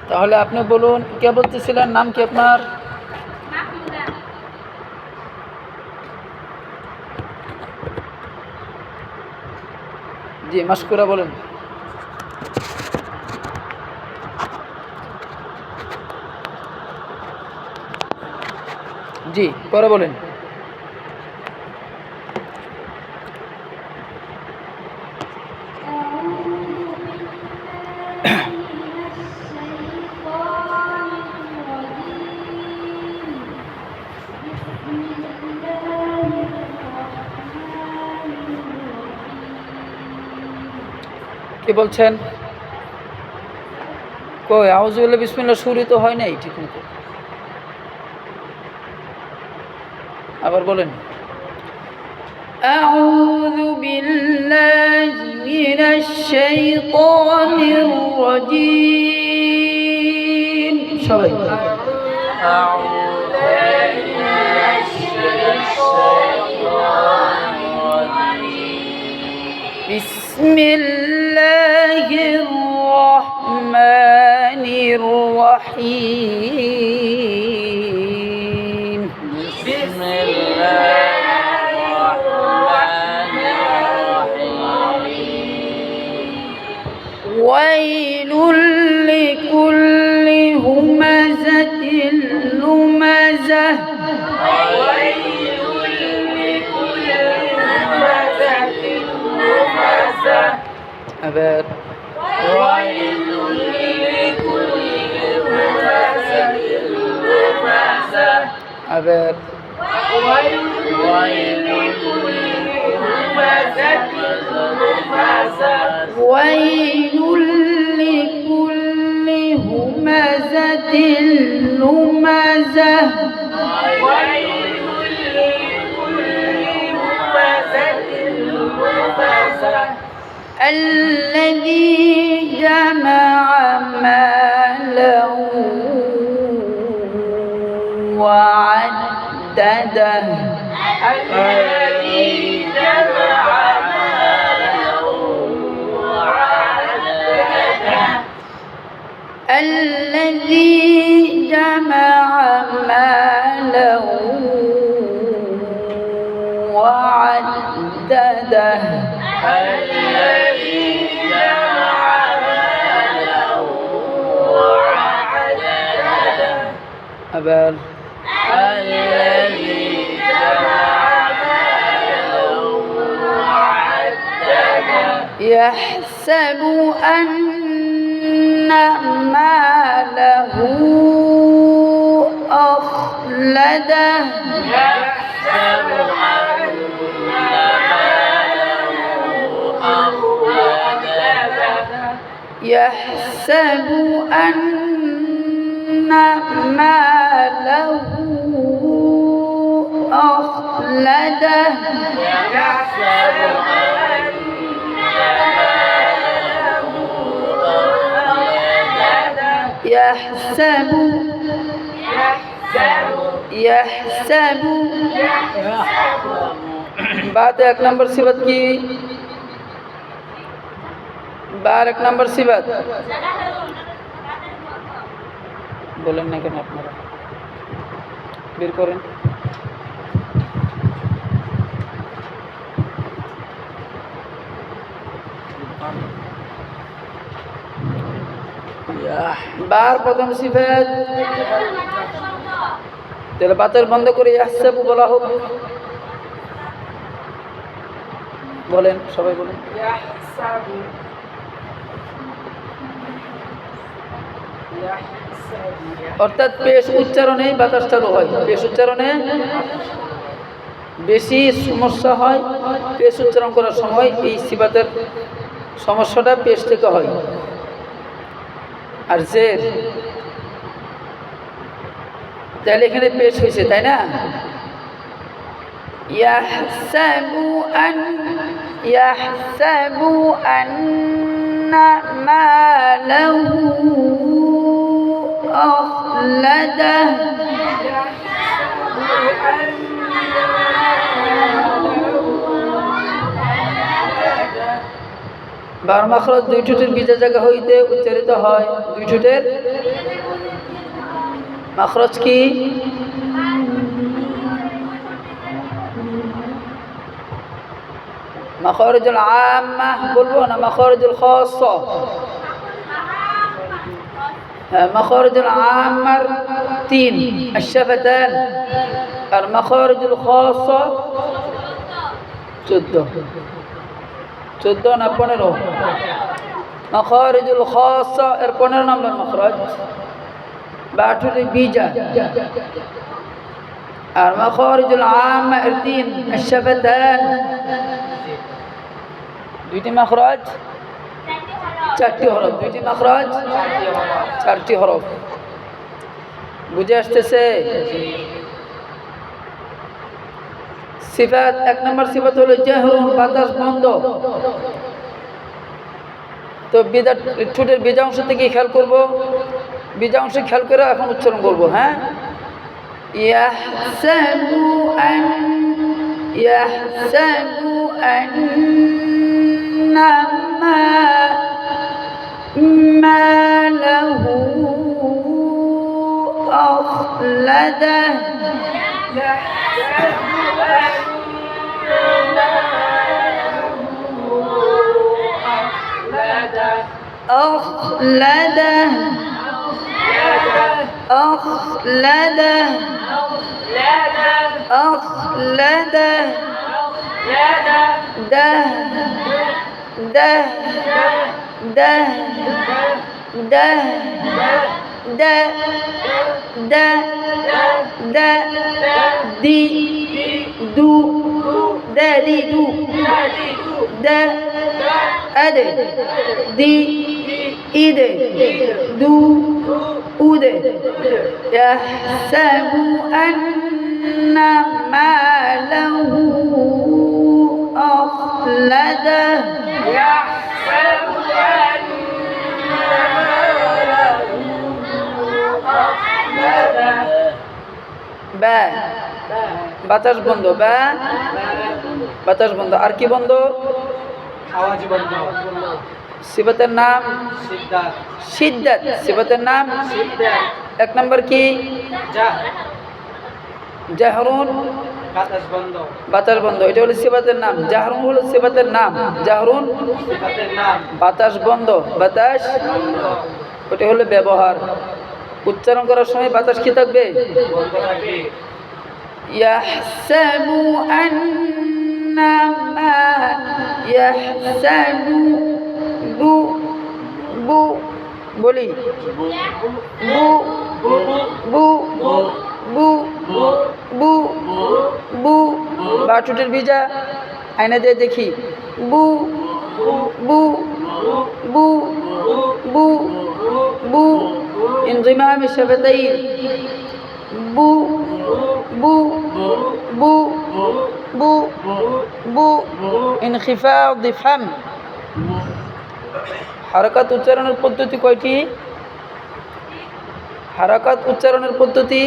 তাহলে আপনি বলুন, কে বলতেছিলেন, নাম কি আপনার? জি, মাশকুরা বলেন। জি, পরে বলেন। কি বলছেন? কই আউযুবিল্লাহ বিসমিল্লাহ শুরু তো হয় নাই ঠিক মতো। আবার বলেন। আউযু বিল্লাহি মিনাশ শাইতানির রাজীম। সবাই বিসমিল্লাহির রহমানির রহিম। ওয়াইলুল লিকুল্লি হুমাযাতিল লুমাযাহ। আবার আবার ওয়াইলুল লিকুল্লি হুমাযাতিল লুমাযাহ। الذي جمع مالا وعدده. الذي جمع مالا وعدده. أبر الذي يحسب أن ماله أخلده. يحسب أن ماله أخلده. يحسب بعد एक नंबर सिबत की बार एक नंबर सिबत बोलें ना केन আপনারা বের করেন। বার প্রথম সিফাত তাহলে বাতের বন্ধ করে ইয়াহসাবু বলা হোক। বলেন, সবাই বলেন। অর্থাৎ পেশ উচ্চারণে বাতাস চালু হয়। পেশ উচ্চারণে বেশি সমস্যা হয়। পেশ উচ্চারণ করার সময় এই সিফাতের সমস্যাটা পেশ থেকে হয়। আর জের তাহলে এখানে পেশ হয়েছে, তাই না? ইয়াহসাবু আন্না মালাহু আখলাদাহ। বার মাখরাজ দুই ঠোঁটের বিজা জায়গা হইতে উচ্চারিত হয়। দুই ঠোঁটের মাখরাজ কি? মাখারিজুল আম্মা বলবো না মাখারিজুল খাসসা? হ্যাঁ, মাখারিজুল আম্মার 3 আশ-শাফাতান, আর মাখারিজুল খাসসা 14 না 15? মাখারিজুল খাসসা এর 15 নম্বর মাখরাজ, বাঠুরি বিজা। আর মাখারিজুল আম্মা এর 3 আশ-শাফাতান, দুইটি মাখরাজ 4টি হরফ, দুইটি মাখরাজ 4টি হরফ। বুঝে আসতেছে? সিফাত 1 নম্বর সিফাত হলো জাহরুন, বাতাস বন্ধ। তো ঠোঁটের বিজা অংশ থেকে খেয়াল করব, বিজা অংশ খেয়াল করে এখন উচ্চারণ করব। হ্যাঁ, ইয়াহসাবু আন্না মালাহু আখলাদাহ। أخلده أخلده أخلده ده ده ده ده ده ده ده دي دو ده دي دو ده أده دي إيده دو أوده. يحسب أن ماله أخلده يحسب أن ماله أخلده। বা বাতাস বন্ধ, বা বাতাস বন্ধ। আর কি বন্ধ? আওয়াজ বন্ধ। সিফাতের নাম শিদ্দাত, সিফাতের নাম 1 নম্বর কি? জাহরুন, বাতাস বন্ধ, বাতাস বন্ধ। এটা হলো সিফাতের নাম। জাহরুন হলো সিফাতের নাম, জাহরুন সিফাতের নাম, বাতাস বন্ধ, বাতাস ওটা হলো ব্যবহার। উচ্চারণ করার সময় বাতাস কি থাকবে? বন্ধ থাকবে। ইয়াহসাবু আন্না মা ইয়াহসাবু বু বু বলি বু বু বু বু বু বা ঠোঁটের বিজা আয়না দিয়ে দেখি। বু বু বু বু বু انضمام الشفتين بو بو بو بو بو انخفاض فم। হারাকাত উচ্চারণের পদ্ধতি কয়টি? হারাকাত উচ্চারণের পদ্ধতি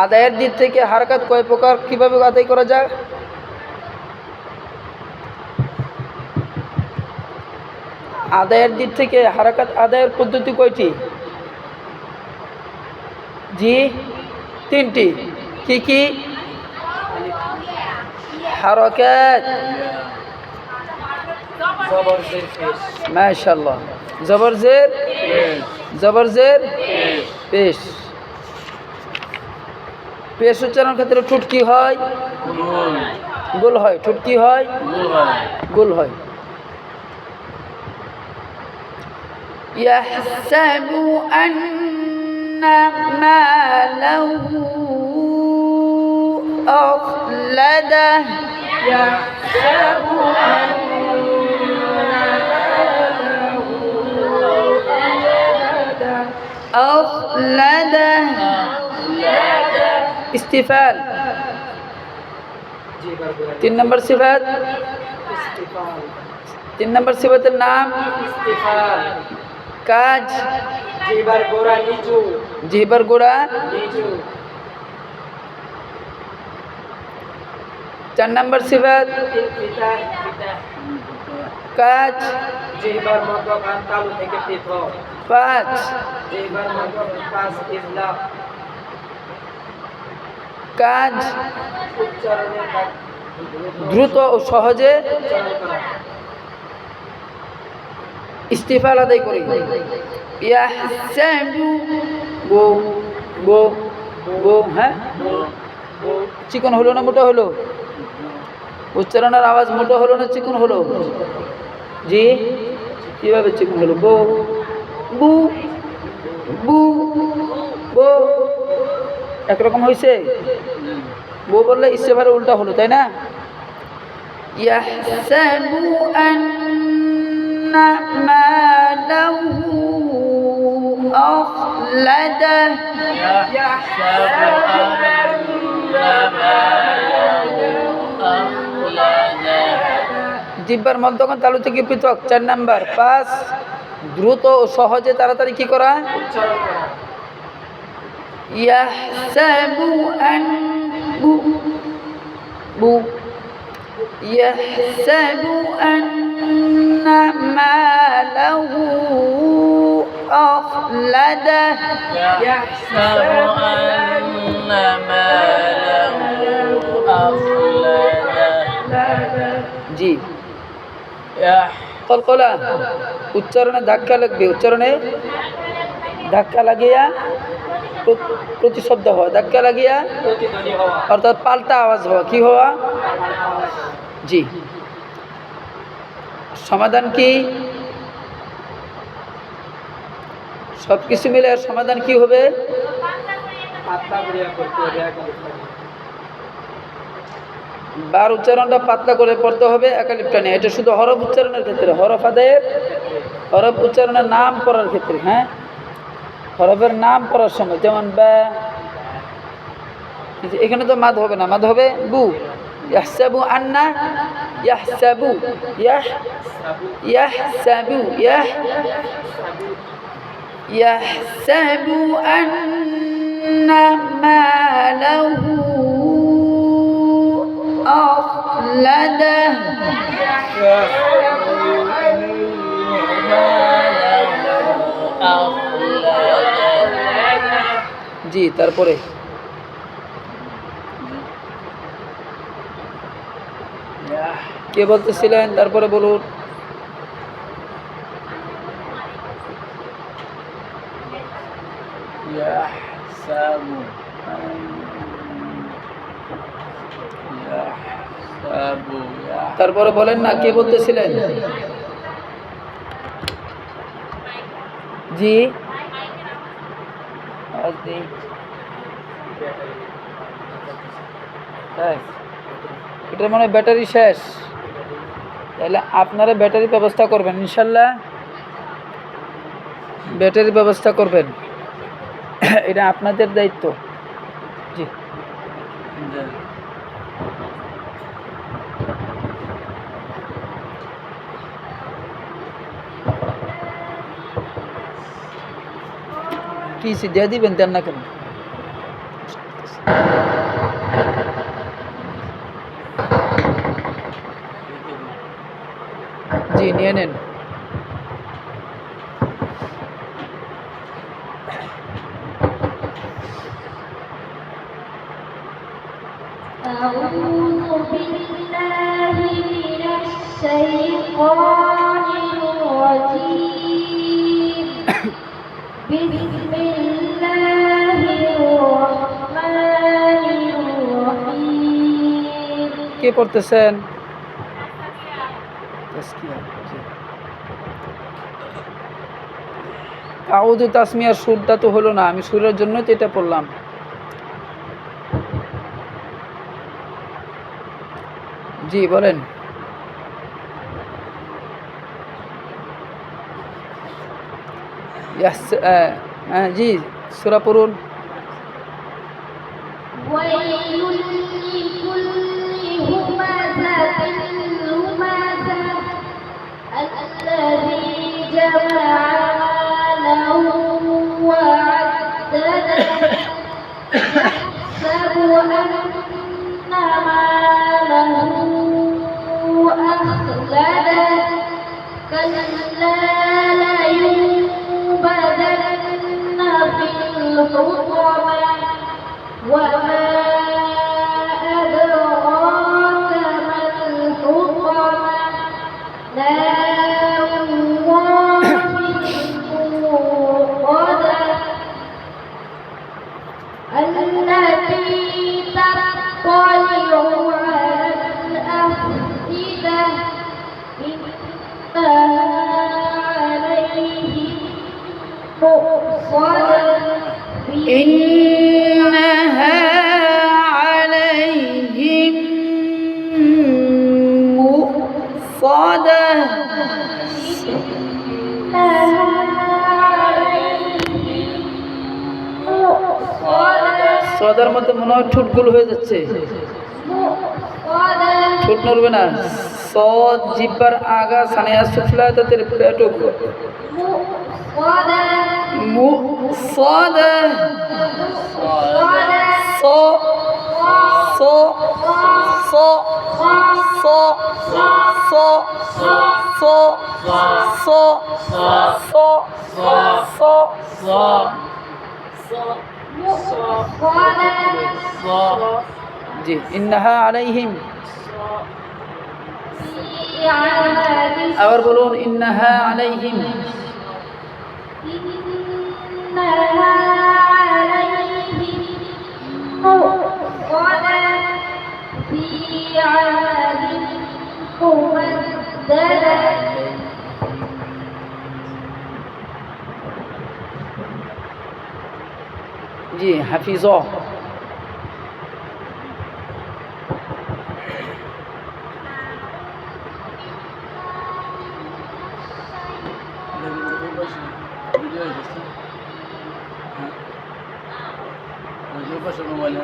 আদায়ের দিক থেকে হারাকাত কয় প্রকার, কিভাবে আদায় করা যায়? আদায়ের দিক থেকে হারাকাত আদায়ের পদ্ধতি কয়টি? জি, 3টি। কি কি? হারাকাত মাশাআল্লাহ, জবর জের, জবর জের পেশ। পেশ উচ্চারণ ক্ষেত্রে ঠোঁট কি হয়? গোল হয়। ঠোঁট কি হয়? গোল হয়। ইয়াহসাবু আন্না মালাহু আখলাদাহ ইয়াহসাবু أخلده استفال 3 নম্বর সিফাত। 3 নম্বর সিফাতের নাম কাজ। জিহ্বার গোড়া নিচু, জিহ্বার গোড়া নিচু। 4 নম্বর সিফাত কাজ জিহ্বার মধ্যখান তালু থেকে পৃথক। 5 জিহ্বার মধ্যখান পাঁচ ইজলাক। কাজ উচ্চারণের দ্রুত ও সহজে উচ্চারণ করা। ইস্তিফাল আদায় করি। ইয়াহসাবু গো গো গো, হ্যাঁ চিকন হলো না মোটা হলো? উচ্চারণের আওয়াজ মোটা হলো না চিকন হলো? জি, কিভাবে চিকন হলো? গো বু বু গো, একরকম হয়েছে? বো বললে ইস্তেফারে উল্টা হলো, তাই না? ইয়াহসাবু আন্না মালাহু আখলাদা। জিহ্বার মধ্যখান তালু থেকে পৃথক। 4 নাম্বার। 5 দ্রুত ও সহজে তাড়াতাড়ি কি করা? উচ্চারণ করা। ইয়াহসাবু আন বু বু ইয়াহসাবু আন্না মালাহু আখলাদা। يحسب أن ماله أخلده জি, কলকলা উচ্চারণে ধাক্কা লাগবে। উচ্চারণে ধাক্কা লাগিয়া প্রতিশব্দ হওয়া, ধাক্কা লাগিয়া প্রতিধ্বনি হওয়া। অর্থাৎ পাল্টা আওয়াজ হওয়া। কি হওয়া? জি। সমাধান কি? সব কিছু মিলে আর সমাধান কি হবে? পাতলা করিয়া করতে হবে একালিফ। বার উচ্চারণটা পাতলা করে পড়তে হবে, একালিফটা নেই। এটা শুধু হরফ উচ্চারণের ক্ষেত্রে, হরফ আদায়ের, হরফ উচ্চারণের নাম পড়ার ক্ষেত্রে। হ্যাঁ, হরফের নাম পড়ার সময়, যেমন বা, এখানে তো মাদ হবে না, মাদ হবে বু। ইয়াহসাবু আন্না, ইয়াহসাবু, ইয়াহসাবু, ইয়াহসাবু আন্না মালাহু আখলাদা। জি, তারপরে কে বলতেছিলেন? তারপরে বলুন। তারপরে বলেন না, কে বলতেছিলেন? জি, এটা মনে হয় ব্যাটারি শেষ। তাহলে আপনারা ব্যাটারি ব্যবস্থা করবেন ইনশাল্লাহ, ব্যাটারি ব্যবস্থা করবেন। এটা আপনাদের দায়িত্ব। জি, কি দিয়ে দিবেন? দেন না কেন? জি, নিয়ে নেন। أعوذ بالله من الشيطان الرجيم. بسم الله الرحمن الرحيم. কে পড়তেছেন? আউযু তাসমিয়ার সুরটা তো হলো না, আমি সুরের জন্য তো এটা পড়লাম। জি, বলেন। জি, সূরা পড়ুন। كلا لينبذن في الحطمة وما أدراك ما الحطمة نار الله الموقدة التي تطلع على الأفئدة إنها عليهم مؤصدة إنها عليهم مؤصدة সদার মধ্যে মনে হয় ঠোঁটগুলো হয়ে যাচ্ছে, ঠোঁট নড়বে না। সদ জিব্বার আগা সানিয়া সুফলা তাদের পেটক মু সদ সো সো সো সো সো সো সো সো সো জি ইন্নাহা আলাইহিম আবার বলুন ইন্নাহা আলাইহিম إنها عليهم مؤصدة في عمد ممددة জি হাফিজ ভিডিও হইতেছে হ্যাঁ ওই পাশে মোবাইল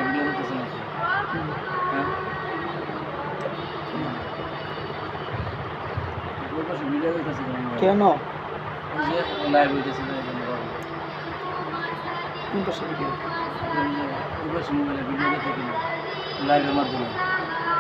ভিডিও করতেছে নাকি হ্যাঁ ওই পাশে ভিডিও করতেছে কেন ওই যে লাইভ হইতেছে কোন পাশে ভিডিও ওই পাশে মোবাইলে ভিডিও দেখতে লাইভের মাধ্যমে